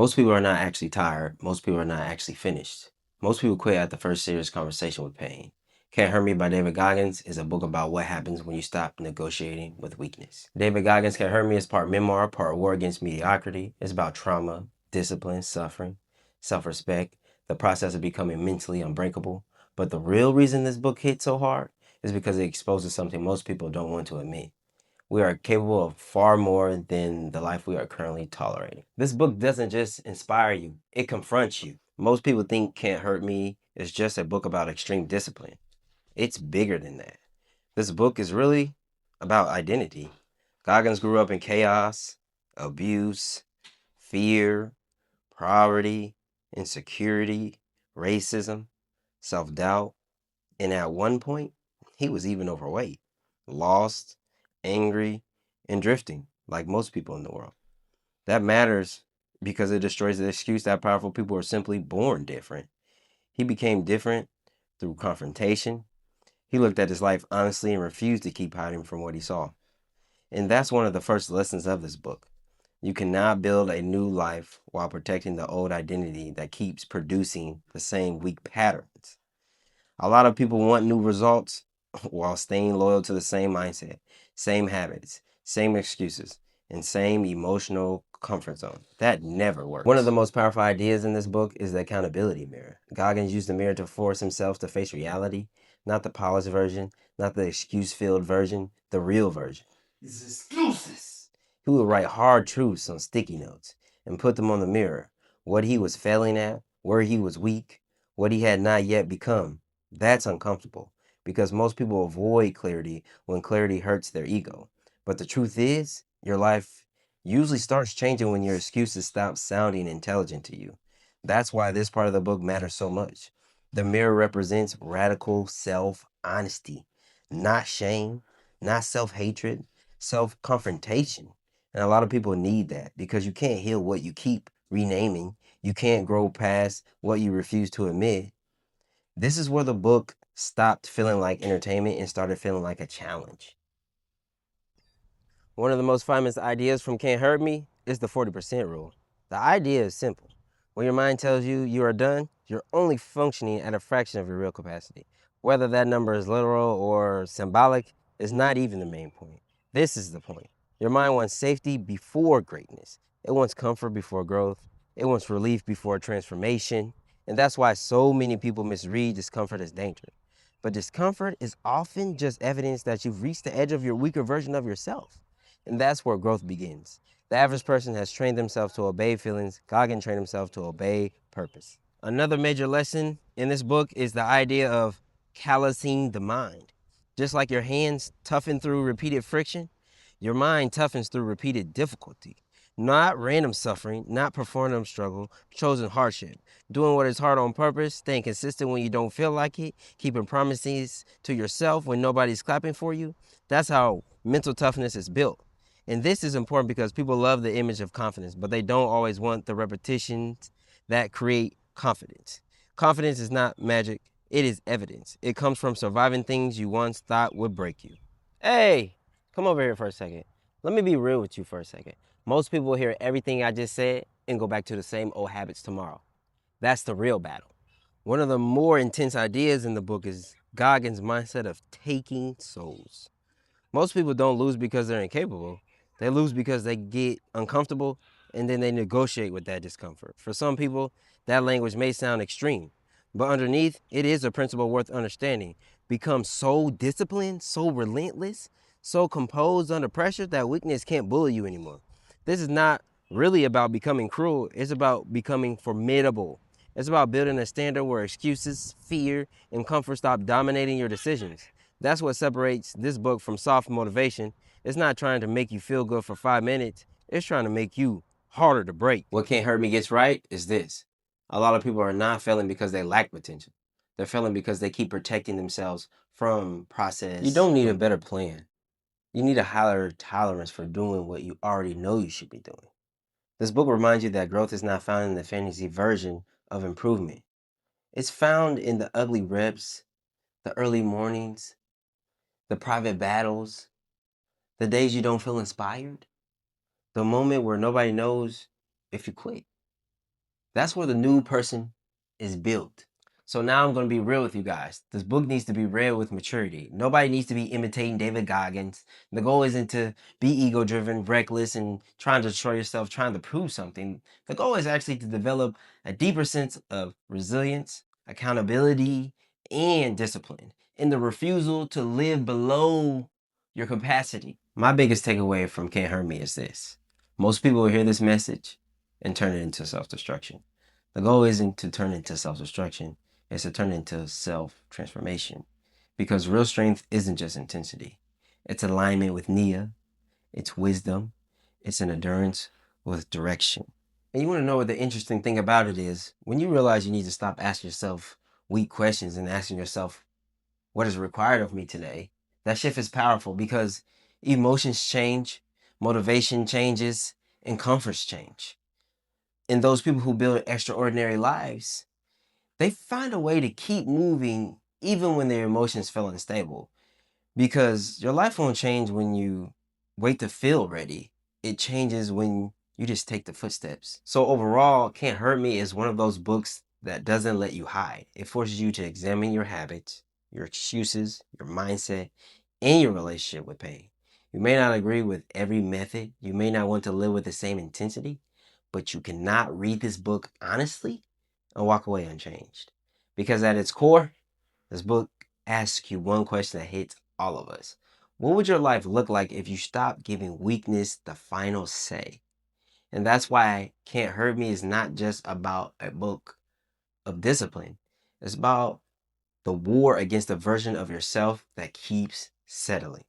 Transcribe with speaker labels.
Speaker 1: Most people are not actually tired. Most people are not actually finished. Most people quit at the first serious conversation with pain. Can't Hurt Me by David Goggins is a book about what happens when you stop negotiating with weakness. David Goggins' Can't Hurt Me is part memoir, part war against mediocrity. It's about trauma, discipline, suffering, self-respect, the process of becoming mentally unbreakable. But the real reason this book hit so hard is because it exposes something most people don't want to admit. We are capable of far more than the life we are currently tolerating. This book doesn't just inspire you, it confronts you. Most people think Can't Hurt Me is just a book about extreme discipline. It's bigger than that. This book is really about identity. Goggins grew up in chaos, abuse, fear, poverty, insecurity, racism, self-doubt, and at one point, he was even overweight, lost, angry, and drifting, like most people in the world. That matters because it destroys the excuse that powerful people are simply born different. He became different through confrontation. He looked at his life honestly and refused to keep hiding from what he saw. And that's one of the first lessons of this book. You cannot build a new life while protecting the old identity that keeps producing the same weak patterns. A lot of people want new results while staying loyal to the same mindset, same habits, same excuses, and same emotional comfort zone. That never works. One of the most powerful ideas in this book is the accountability mirror. Goggins used the mirror to force himself to face reality, not the polished version, not the excuse-filled version, the real version. It's excuses. He would write hard truths on sticky notes and put them on the mirror. What he was failing at, where he was weak, what he had not yet become. That's uncomfortable because most people avoid clarity when clarity hurts their ego. But the truth is, your life usually starts changing when your excuses stop sounding intelligent to you. That's why this part of the book matters so much. The mirror represents radical self-honesty, not shame, not self-hatred, self-confrontation. And a lot of people need that because you can't heal what you keep renaming. You can't grow past what you refuse to admit. This is where the book stopped feeling like entertainment and started feeling like a challenge. One of the most famous ideas from Can't Hurt Me is the 40% rule. The idea is simple. When your mind tells you you are done, you're only functioning at a fraction of your real capacity. Whether that number is literal or symbolic is not even the main point. This is the point. Your mind wants safety before greatness. It wants comfort before growth. It wants relief before transformation. And that's why so many people misread discomfort as danger. But discomfort is often just evidence that you've reached the edge of your weaker version of yourself. And that's where growth begins. The average person has trained themselves to obey feelings. Goggin trained himself to obey purpose. Another major lesson in this book is the idea of callousing the mind. Just like your hands toughen through repeated friction, your mind toughens through repeated difficulty. Not random suffering, not performative struggle, chosen hardship. Doing what is hard on purpose, staying consistent when you don't feel like it, keeping promises to yourself when nobody's clapping for you. That's how mental toughness is built. And this is important because people love the image of confidence, but they don't always want the repetitions that create confidence. Confidence is not magic, it is evidence. It comes from surviving things you once thought would break you. Hey, come over here for a second. Let me be real with you for a second. Most people hear everything I just said and go back to the same old habits tomorrow. That's the real battle. One of the more intense ideas in the book is Goggins' mindset of taking souls. Most people don't lose because they're incapable. They lose because they get uncomfortable and then they negotiate with that discomfort. For some people, that language may sound extreme, but underneath, it is a principle worth understanding. Become so disciplined, so relentless, so composed under pressure that weakness can't bully you anymore. This is not really about becoming cruel, it's about becoming formidable. It's about building a standard where excuses, fear, and comfort stop dominating your decisions. That's what separates this book from soft motivation. It's not trying to make you feel good for 5 minutes. It's trying to make you harder to break. What Can't Hurt Me gets right is this. A lot of people are not failing because they lack potential. They're failing because they keep protecting themselves from process. You don't need a better plan. You need a higher tolerance for doing what you already know you should be doing. This book reminds you that growth is not found in the fantasy version of improvement. It's found in the ugly reps, the early mornings, the private battles, the days you don't feel inspired, the moment where nobody knows if you quit. That's where the new person is built. So now I'm going to be real with you guys. This book needs to be read with maturity. Nobody needs to be imitating David Goggins. The goal isn't to be ego driven, reckless, and trying to destroy yourself, trying to prove something. The goal is actually to develop a deeper sense of resilience, accountability, and discipline, and the refusal to live below your capacity. My biggest takeaway from Can't Hurt Me is this: most people will hear this message and turn it into self destruction. The goal isn't to turn into self destruction, it's to turn into self transformation. Because real strength isn't just intensity, it's alignment with Nia, it's wisdom, it's an endurance with direction. And you want to know what the interesting thing about it is? When you realize you need to stop asking yourself weak questions and asking yourself, what is required of me today? That shift is powerful because emotions change, motivation changes, and comforts change. And those people who build extraordinary lives, they find a way to keep moving even when their emotions feel unstable. Because your life won't change when you wait to feel ready. It changes when you just take the footsteps. So overall, Can't Hurt Me is one of those books that doesn't let you hide. It forces you to examine your habits, your excuses, your mindset, and your relationship with pain. You may not agree with every method. You may not want to live with the same intensity, but you cannot read this book honestly and walk away unchanged. Because at its core, this book asks you one question that hits all of us. What would your life look like if you stopped giving weakness the final say? And that's why Can't Hurt Me is not just about a book of discipline. It's about the war against the version of yourself that keeps settling.